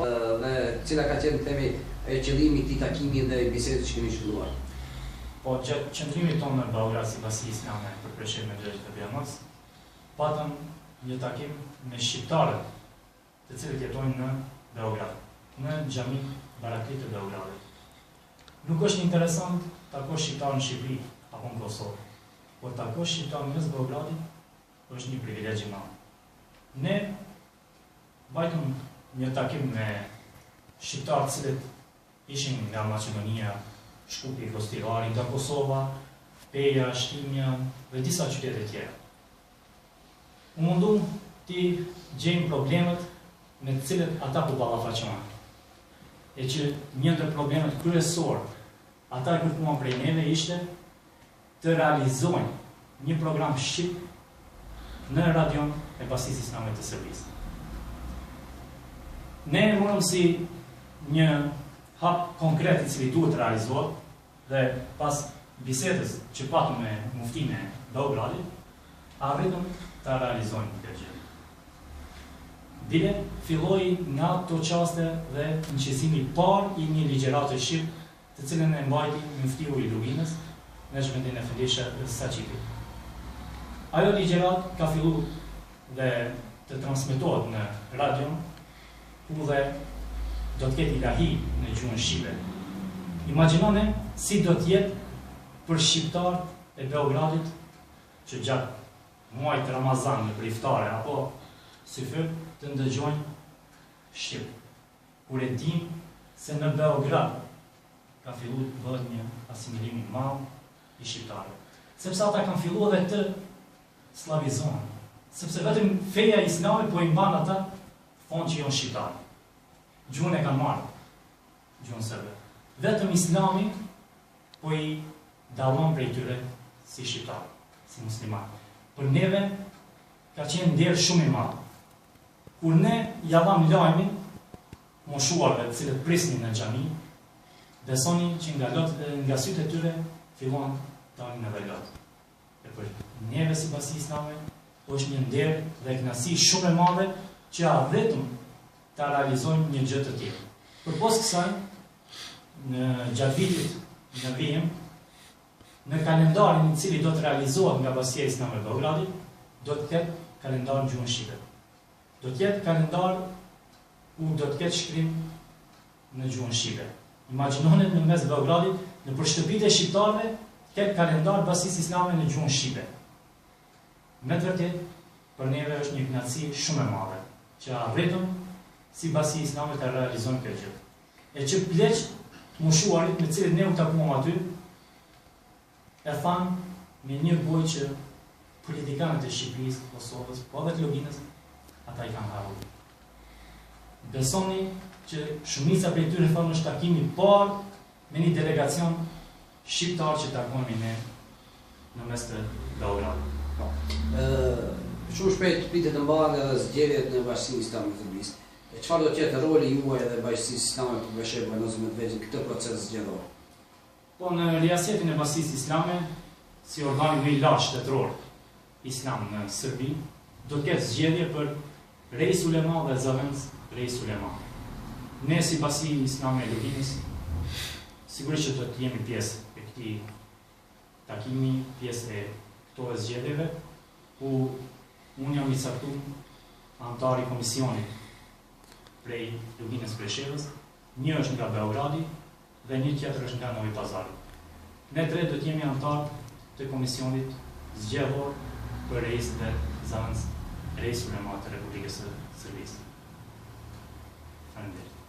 Dhe cila ka qenë themi qëllimi i këtij takimi dhe bisedës që kemi zhvilluar? Po, qëndrimi tonë në Beograd si Basi Islame për Preshevën e Drejtë të Bjanoc, patëm një takim me shqiptarët të cilët jetojnë në Beograd, në xhamin Baraklit të Beogradit. Nuk është interesant takosh shqiptar në Shqipëri apo në Kosovë, por takosh shqiptar në Beogradit është një privilegj i madh. Ne vajtëm një takim me shqiptarë të cilët ishin nga Maqedonia, Shkupi, Kostivari, nga Kosova, Peja, Shtimja dhe disa qytete tjera. U mundu ti gjejmë problemet me të cilët ata po ballafaqohen. E që një ndër problemet kryesor ata e kërkuan prej neve ishte të realizojnë një program shqip në radion e Basisë Islame të Serbisë. Ne e morëm si një hap konkret i cili duhet realizohet dhe pas bisedës që patëm me muftinë e Beogradit, arritëm ta realizojmë këtë gjë. Dile filloi nga ato qaste dhe nqizimi i parë i një ligjërate shqip, të cilën e mbajti muftiu i Luginës, Nejmedin Efendisha Saqipi. Ajo ligjërat ka filluar dhe të transmetohet në radion, ku dhe do të ketë ilahi në gjuhën shqipe. Imagjinoni si do të jetë për shqiptarët e Beogradit që gjatë muajit Ramazan në iftare apo syfyr të ndëgjojnë shqip. Kur e dim se në Beograd ka filluar të bëhet një asimilim i madh i shqiptarëve. Sepse ata kanë filluar edhe të slavizohen. Sepse vetëm feja islame po i mban ata thonë që janë shqiptarë. Gjuhën e kanë marrë, gjuhën serbe. Vetëm islami po i dallon prej tyre si shqiptarë, si muslimanë. Për neve ka qenë nder shumë i madh. Kur ne javam lajmin moshuarve të cilët prisnin në xhami, besoni që nga sytë e tyre filluan të dalin edhe lot. E për neve si Basi Islame është një nder dhe kënaqësi shumë e madhe që arritëm ta realizojmë një gjë të tillë. Përpos kësaj, në gjatë vitit në vijim, në kalendarin i cili do të realizohet nga Basia Islame e Beogradit, do të ketë kalendar në gjuhën shqipe. Do të ketë kalendar ku do të ketë shkrim në gjuhën shqipe. Imagjinoni në mes Beogradit, në shtëpitë e shqiptarëve, ketë kalendar Basisë Islame në gjuhën shqipe. Me të vërtetë, për neve është një kënaqësi shumë e madhe që arritëm si Basi Islame të realizojnë këtë gjë. E që pleq moshuarit me cilët ne u takuam aty, e thanë me një gojë që politikanët e Shqipërisë, Kosovës, po edhe të Luginës, ata i kanë harruar. Besoni që shumica prej tyre thonë është takimi i parë me një delegacion shqiptar që takohemi ne në mes të Beogradit. Shumë shpejt pritet të mbahen edhe zgjedhjet në Bashkinë Islame të Serbisë. Çfarë do të jetë roli juaj dhe Bashkisë Islame për Preshevën në këtë proces zgjedhor? Po në riasetin e Basisë Islame, si organi më i lartë shtetëror islam në Serbi, do të ketë zgjedhje për Reis Ulema dhe zëvendës Reis Ulema. Ne si Basi Islame e Luginës, sigurisht që do të jemi pjesë e këtij takimi, pjesë e këto zgjedhjeve, ku unë jam i caktuar antar i komisionit prej Luginës Preshevës, një është nga Beogradi dhe një tjetër është nga Novi Pazari. Ne tre do të jemi antar të komisionit zgjedhor për Reis dhe zëvendës Reis Ulema të Republikës së Serbisë. Faleminderit.